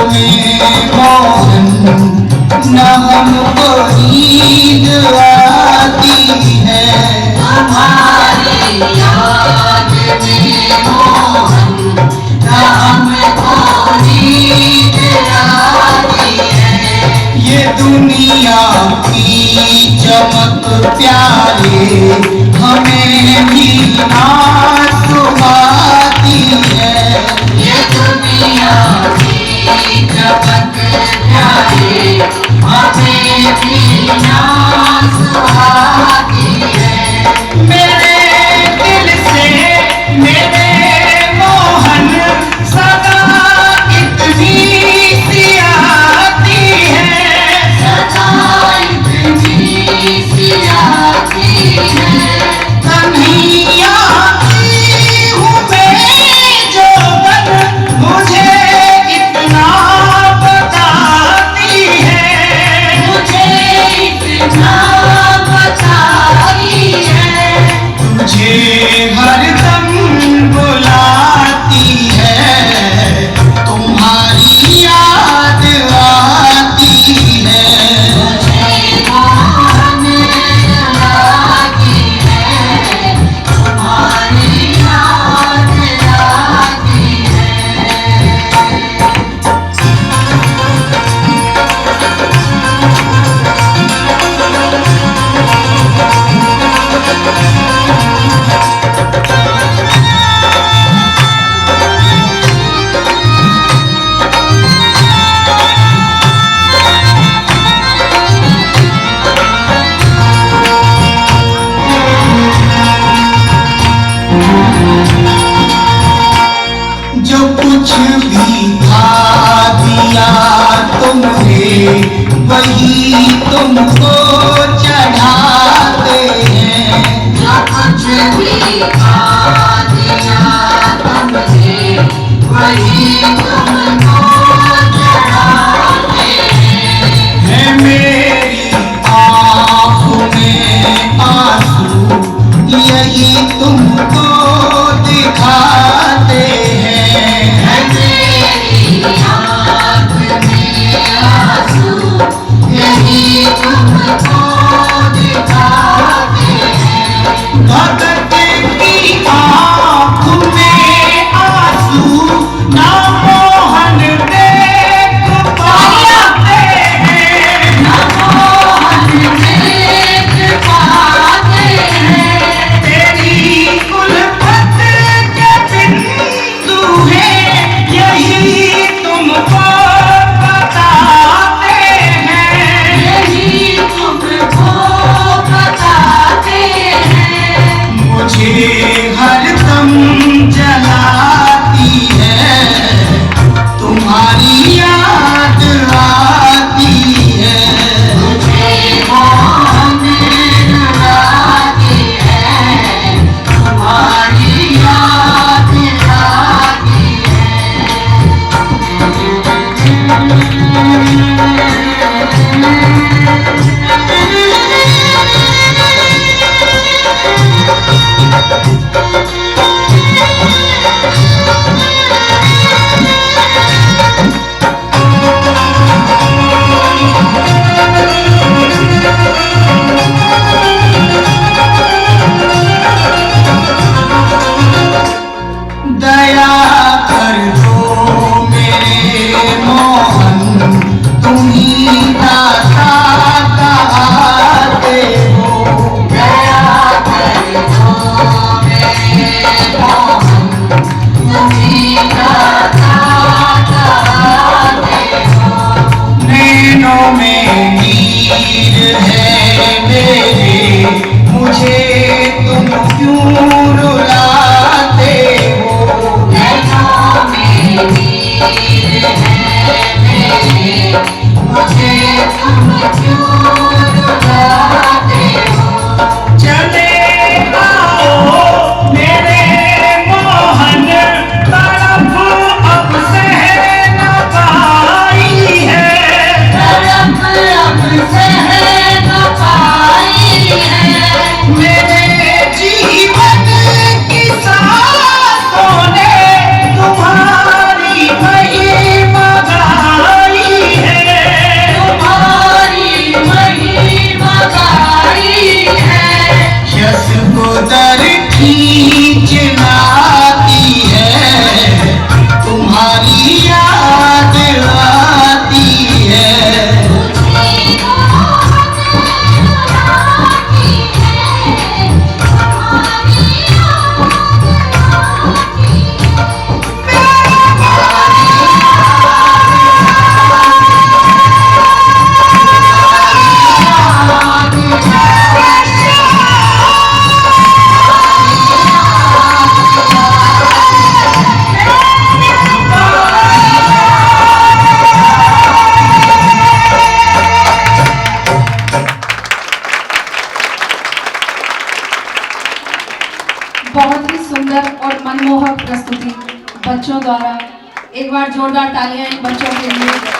में मोहन न हमको नींद आती है। तुम्हारी याद में मोहन न हमको नींद आती है। ये दुनिया की चमक प्यारे हमें भी ना सुहाती है। ये दुनिया की चमक प्यारे हमें भी ना सुहाती है। मेरे दिल से मेरे मोहन सदा इतनी सी आती है। सदा इतनी सी आती है। कन्हैया की हूँ मैं जो बन मुझे इतना बताती है। मुझे इतना बताती है। तुझे हरदम बुलाती है, तुम्हारी याद आती है। मुझे मोहन आती है। तुम्हारी याद आती है। जो कुछ भी था दिया तुमने वही तुमको चढ़ाते हैं। जो कुछ भी खा दिया तुमने वही तुमको चढ़ाते हैं। है मेरी आँखों में आंसू यही तुमको दिखाते हैं। है मेरी आँख में आंसू यही तुमको दिखाते हैं। भगत की आँख में आंसू ना मोहन देख पाते हैं। मोहन देख पाते हैं। तेरी उल्फत के बिंदु हैं यही तुमको बताते हैं। यही तुमको बताते हैं। मुझे हरदम जलाती है, तुम्हारी याद आती है। मुझे मोहन आती है। तुम्हारी याद आती दया कर दो मेरे मोहन, तुम ही दाता कहते हो। दया कर दो मेरे मोहन तुम्ही दाता कहते हो। नैनों में नीर है मेरे, मुझे तुम क्यों रुलाते हो। नैनों में नीर है मेरे, मुझे तुम क्यों रुलाते हो। चले आओ मेरे मोहन, तड़प अब सह न पाई है। तड़प अब सह न पाई है। मेरे जीवन की सांसों ने तुम्हारी महिमा गाई एक बार जोरदार तालियां इन बच्चों के लिए।